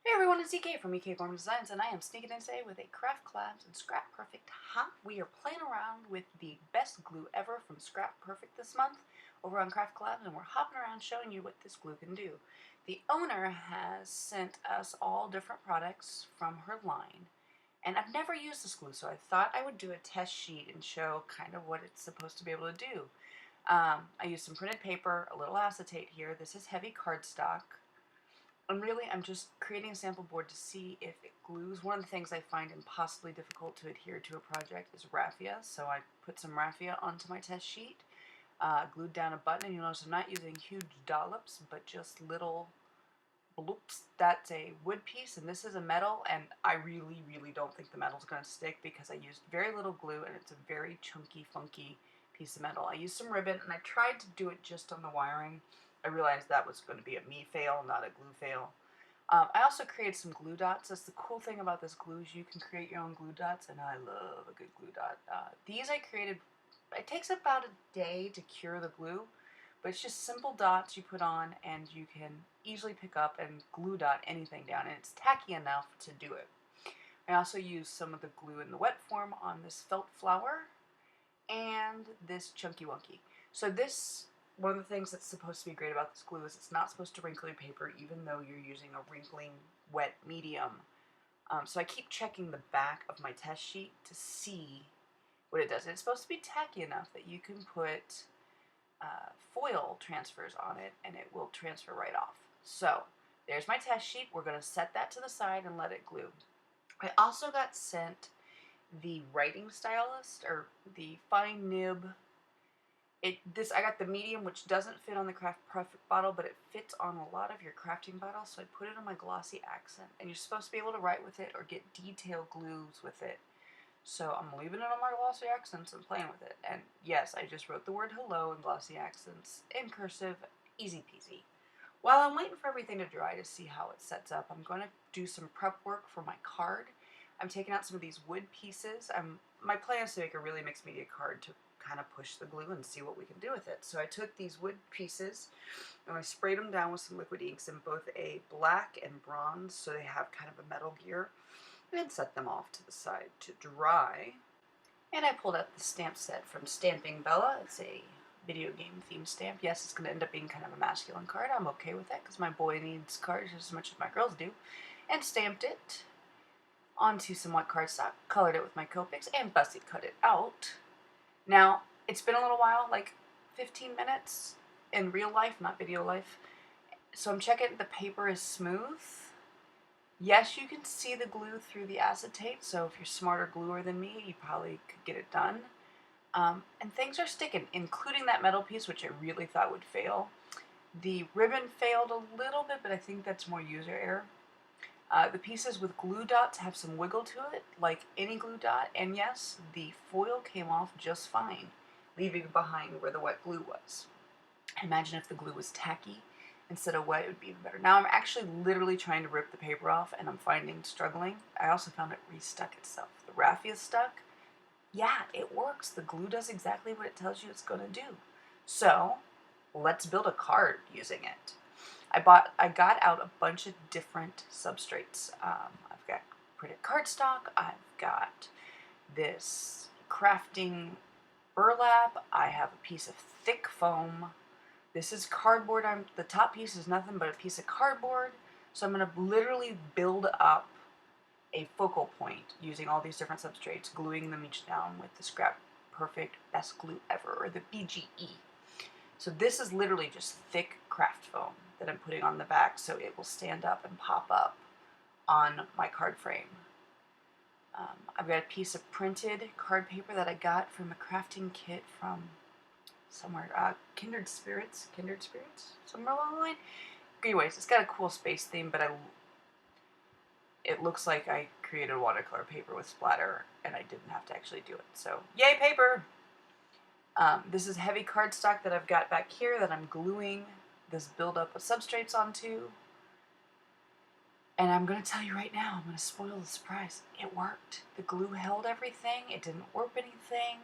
Hey everyone, it's EK from Gorman Designs, and I am sneaking in today with a Craft Collabs and Scraperfect Hop. We are playing around with the best glue ever from Scraperfect this month over on Craft Collabs, and we're hopping around showing you what this glue can do. The owner has sent us all different products from her line, and I've never used this glue, so I thought I would do a test sheet and show kind of what it's supposed to be able to do. I used some printed paper, a little acetate here. This is heavy cardstock. And really, I'm just creating a sample board to see if it glues. One of the things I find impossibly difficult to adhere to a project is raffia, so I put some raffia onto my test sheet, glued down a button, and you'll notice I'm not using huge dollops, but just little bloops. That's a wood piece, and this is a metal, and I really, really don't think the metal's going to stick because I used very little glue, and it's a very chunky, funky piece of metal. I used some ribbon, and I tried to do it just on the wiring. I realized that was going to be a me fail, not a glue fail. I also created some glue dots. That's the cool thing about this glue is you can create your own glue dots, and I love a good glue dot. These I created, it takes about a day to cure the glue, but it's just simple dots you put on, and you can easily pick up and glue dot anything down, and it's tacky enough to do it. I also used some of the glue in the wet form on this felt flower and this chunky wunky. So this, one of the things that's supposed to be great about this glue is it's not supposed to wrinkle your paper even though you're using a wrinkling wet medium. So I keep checking the back of my test sheet to see what it does. And it's supposed to be tacky enough that you can put foil transfers on it and it will transfer right off. So there's my test sheet. We're going to set that to the side and let it glue. I also got sent the writing stylus, or the fine nib. I got the medium, which doesn't fit on the Craftprofect bottle, but it fits on a lot of your crafting bottles, so I put it on my glossy accent. And you're supposed to be able to write with it or get detail glues with it. So I'm leaving it on my glossy accents and playing with it. And yes, I just wrote the word hello in glossy accents in cursive, easy peasy. While I'm waiting for everything to dry to see how it sets up, I'm going to do some prep work for my card. I'm taking out some of these wood pieces. My plan is to make a really mixed media card to kind of push the glue and see what we can do with it. So I took these wood pieces and I sprayed them down with some liquid inks in both a black and bronze, so they have kind of a metal gear, and set them off to the side to dry. And I pulled out the stamp set from Stamping Bella. It's a video game themed stamp. Yes, it's going to end up being kind of a masculine card. I'm okay with that because my boy needs cards just as much as my girls do. And stamped it onto some white cardstock, colored it with my Copics, and busted cut it out. Now, it's been a little while, like 15 minutes in real life, not video life. So I'm checking the paper is smooth. Yes, you can see the glue through the acetate, so if you're smarter gluer than me, you probably could get it done. And things are sticking, including that metal piece, which I really thought would fail. The ribbon failed a little bit, but I think that's more user error. The pieces with glue dots have some wiggle to it, like any glue dot, and yes, the foil came off just fine, leaving behind where the wet glue was. Imagine if the glue was tacky instead of wet, it would be even better. Now I'm actually literally trying to rip the paper off, and I'm struggling. I also found it restuck itself. The raffia stuck. Yeah, it works. The glue does exactly what it tells you it's going to do. So let's build a card using it. I got out a bunch of different substrates. I've got printed cardstock. I've got this crafting burlap. I have a piece of thick foam. This is cardboard. The top piece is nothing but a piece of cardboard. So I'm going to literally build up a focal point using all these different substrates, gluing them each down with the Scraperfect Best Glue Ever, or the BGE. So this is literally just thick craft foam that I'm putting on the back so it will stand up and pop up on my card frame. I've got a piece of printed card paper that I got from a crafting kit from somewhere, Kindred Spirits, somewhere along the line. Anyways, it's got a cool space theme, but it looks like I created watercolor paper with splatter, and I didn't have to actually do it. So, yay, paper! This is heavy cardstock that I've got back here that I'm gluing this buildup of substrates onto. And I'm going to tell you right now, I'm going to spoil the surprise. It worked. The glue held everything. It didn't warp anything.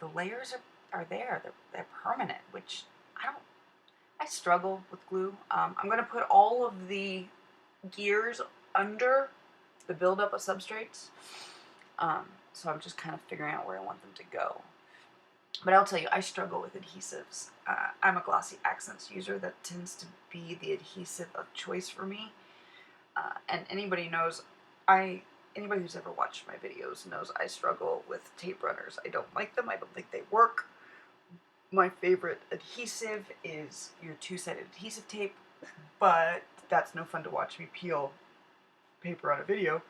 The layers are there. They're permanent, which I struggle with glue. I'm going to put all of the gears under the buildup of substrates. So I'm just kind of figuring out where I want them to go. But I'll tell you, I struggle with adhesives. I'm a glossy accents user. That tends to be the adhesive of choice for me. And anybody knows, anybody who's ever watched my videos knows I struggle with tape runners. I don't like them. I don't think they work. My favorite adhesive is your two-sided adhesive tape, but that's no fun to watch me peel paper on a video.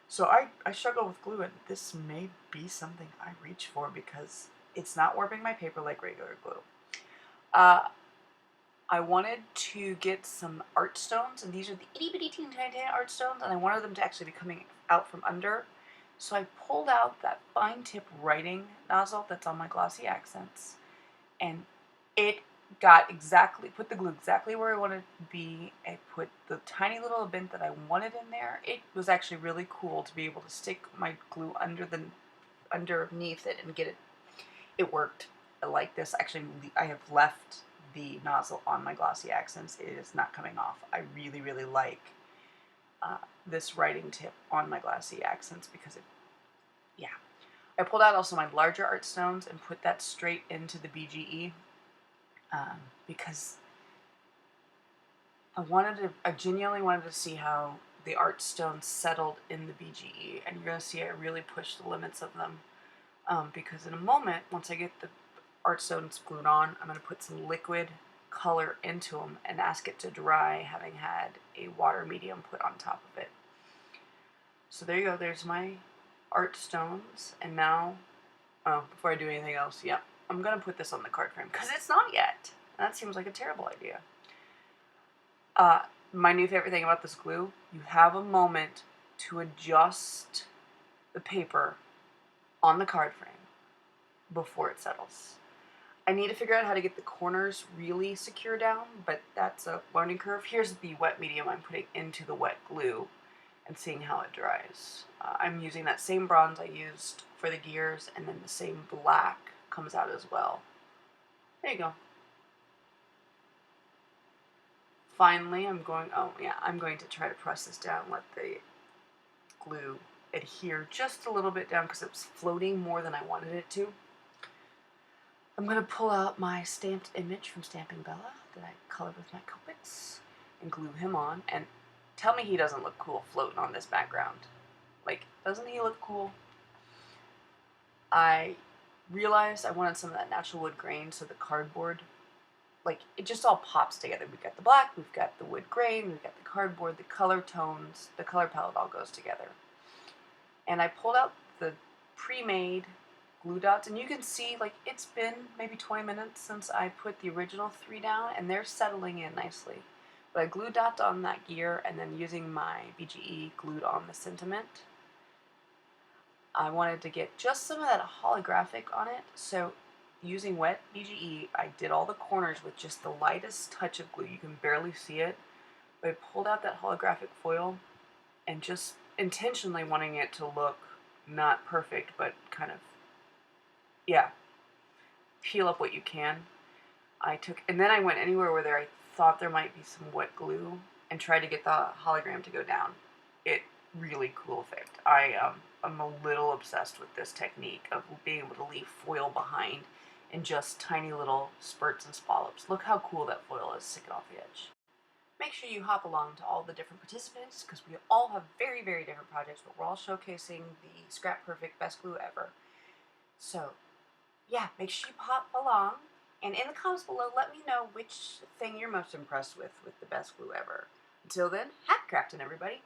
So I struggle with glue, and this may be something I reach for because it's not warping my paper like regular glue. I wanted to get some art stones, and these are the itty bitty teeny tiny art stones, and I wanted them to actually be coming out from under. So I pulled out that fine tip writing nozzle that's on my glossy accents, and it got put the glue exactly where I wanted it to be. I put the tiny little bit that I wanted in there. It was actually really cool to be able to stick my glue underneath it and get it. It worked. I like this. Actually, I have left the nozzle on my glossy accents. It is not coming off. I really, really like this writing tip on my glossy accents because yeah. I pulled out also my larger art stones and put that straight into the BGE because I genuinely wanted to see how the art stones settled in the BGE, and you're going to see I really pushed the limits of them because in a moment, once I get the art stones glued on, I'm going to put some liquid color into them and ask it to dry, having had a water medium put on top of it. So there you go, there's my art stones, and now, before I do anything else, yeah, I'm going to put this on the card frame, because it's not yet. That seems like a terrible idea. My new favorite thing about this glue, you have a moment to adjust the paper on the card frame before it settles. I need to figure out how to get the corners really secure down, but that's a learning curve. Here's the wet medium I'm putting into the wet glue and seeing how it dries. I'm using that same bronze I used for the gears, and then the same black comes out as well. There you go. Finally, I'm going to try to press this down, let the glue adhere just a little bit down because it was floating more than I wanted it to. I'm going to pull out my stamped image from Stamping Bella that I colored with my Copics and glue him on, and tell me he doesn't look cool floating on this background. Like, doesn't he look cool? I realized I wanted some of that natural wood grain, so the cardboard, like, it just all pops together. We've got the black, we've got the wood grain, we've got the cardboard, the color tones, the color palette all goes together. And I pulled out the pre-made glue dots, and you can see, like, it's been maybe 20 minutes since I put the original 3 down, and they're settling in nicely. But I glue dot on that gear, and then using my BGE glued on the sentiment. I wanted to get just some of that holographic on it, so using wet BGE, I did all the corners with just the lightest touch of glue. You can barely see it, but I pulled out that holographic foil and just intentionally wanting it to look not perfect, but kind of, yeah, peel up what you can. And then I went anywhere where I thought there might be some wet glue and tried to get the hologram to go down. Really cool effect. I'm a little obsessed with this technique of being able to leave foil behind in just tiny little spurts and scallops. Look how cool that foil is sticking off the edge. Make sure you hop along to all the different participants because we all have very, very different projects, but we're all showcasing the Scraperfect Best Glue Ever. So, yeah, make sure you hop along, and in the comments below, let me know which thing you're most impressed with the Best Glue Ever. Until then, happy crafting, everybody!